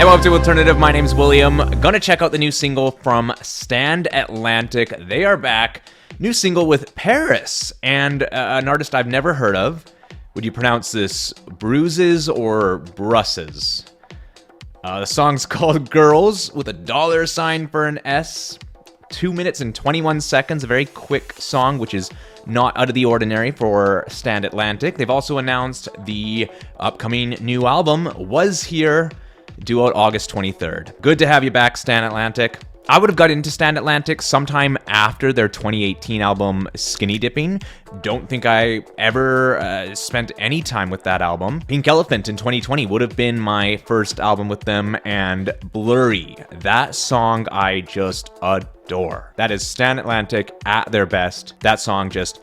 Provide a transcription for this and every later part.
Hey, welcome to Alternative. My name's William. Gonna check out the new single from Stand Atlantic. They are back. New single with PVRIS and an artist I've never heard of. Would you pronounce this Bruises or Bruses? The song's called Girls with a $sign for an S. 2 minutes and 21 seconds, a very quick song, which is not out of the ordinary for Stand Atlantic. They've also announced the upcoming new album, Was Here, due out August 23rd. Good to have you back, Stand Atlantic. I would have got into Stand Atlantic sometime after their 2018 album Skinny Dipping. Don't think I ever spent any time with that album. Pink Elephant in 2020 would have been my first album with them, and Blurry. That song I just adore. That is Stand Atlantic at their best. That song just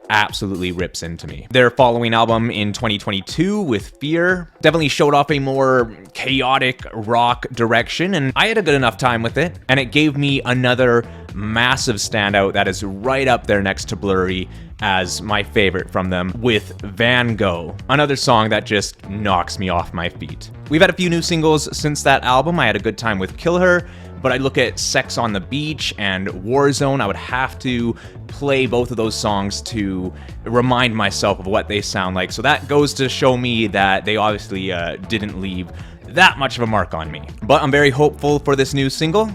absolutely rips into me. Their following album in 2022 with Fear definitely showed off a more chaotic rock direction, and I had a good enough time with it, and it gave me another massive standout that is right up there next to Blurry as my favorite from them with Van Gogh, another song that just knocks me off my feet. We've had a few new singles since that album. I had a good time with Kill Her, but I look at Sex on the Beach and Warzone. I would have to play both of those songs to remind myself of what they sound like. So that goes to show me that they obviously didn't leave that much of a mark on me. But I'm very hopeful for this new single.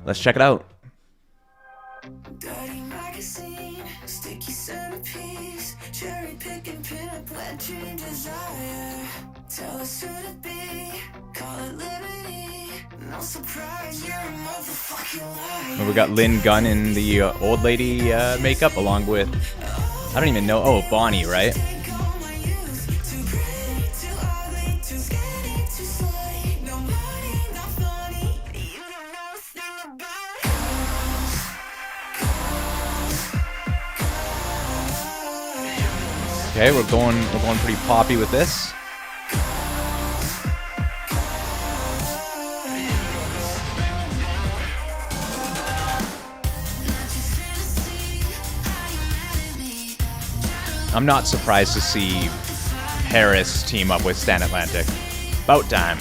Let's check it out. Dirty magazine, sticky centerpiece, cherry picking pinup, wet dream desire. Tell us who to be, call it liberty. No surprise, you're a motherfucking liar. We got Lynn Gunn in the old lady makeup, along with, I don't even know, oh, Bonnie, right? Okay, we're going pretty poppy with this. I'm not surprised to see PVRIS team up with Stand Atlantic. About time.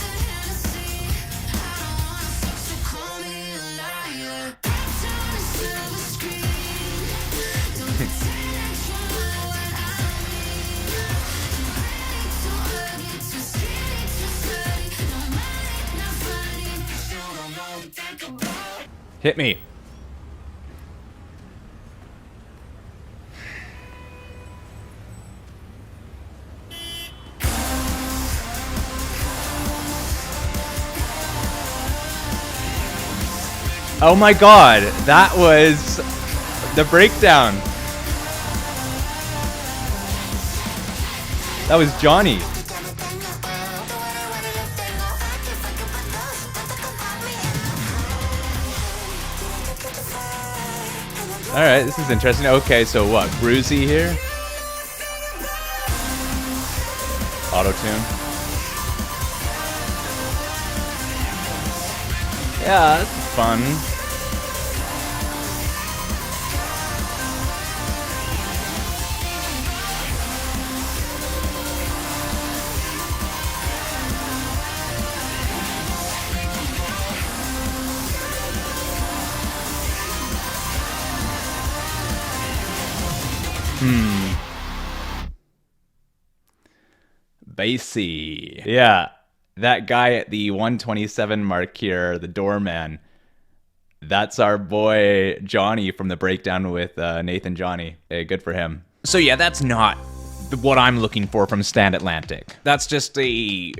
Hit me. Oh my god, that was the breakdown. That was Johnny. Alright, this is interesting. Okay, so what? Bruzy here? Auto-tune. Yeah, that's fun. Bassy. Yeah, that guy at the 127 mark here, the doorman, that's our boy Johnny from the breakdown with Nathan Johnny. Hey, good for him. So yeah, that's not what I'm looking for from Stand Atlantic. That's just a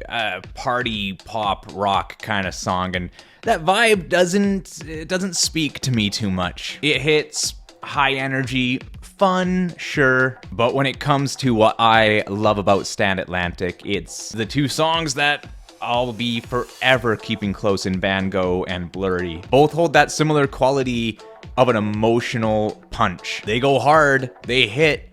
party pop rock kind of song, and that vibe doesn't speak to me too much. It hits high energy, fun, sure, but when it comes to what I love about Stand Atlantic, it's the two songs that I'll be forever keeping close in Van Gogh and Blurry. Both hold that similar quality of an emotional punch. They go hard, they hit,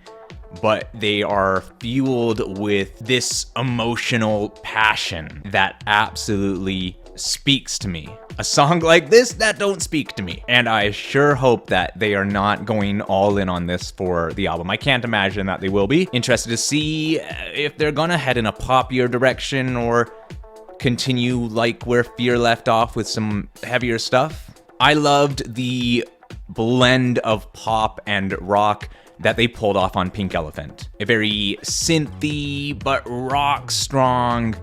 but they are fueled with this emotional passion that absolutely speaks to me. A song like this, that don't speak to me. And I sure hope that they are not going all in on this for the album. I can't imagine that they will be. Interested to see if they're gonna head in a poppier direction or continue like where Fear left off with some heavier stuff. I loved the blend of pop and rock that they pulled off on Pink Elephant. A very synthy but rock strong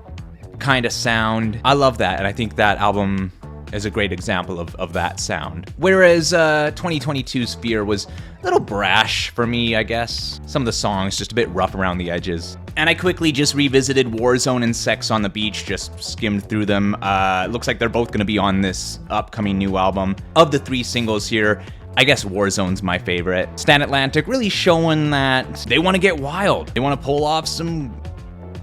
kind of sound. I love that, and I think that album is a great example of that sound. Whereas 2022's Fear was a little brash for me, I guess. Some of the songs just a bit rough around the edges. And I quickly just revisited Warzone and Sex on the Beach, just skimmed through them. Looks like they're both gonna be on this upcoming new album. Of the 3 singles here, I guess Warzone's my favorite. Stan Atlantic really showing that they wanna get wild. They wanna pull off some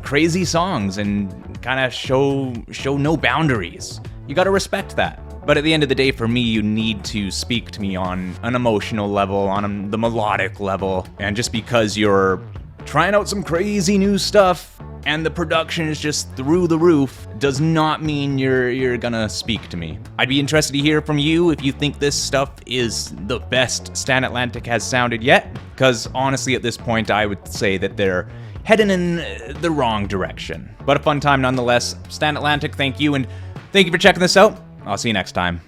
crazy songs and kind of show no boundaries. You gotta respect that. But at the end of the day, for me, you need to speak to me on an emotional level, on the melodic level. And just because you're trying out some crazy new stuff and the production is just through the roof does not mean you're gonna speak to me. I'd be interested to hear from you if you think this stuff is the best Stan Atlantic has sounded yet. Because honestly, at this point, I would say that they're heading in the wrong direction. But a fun time nonetheless. Stan Atlantic, thank you, and thank you for checking this out. I'll see you next time.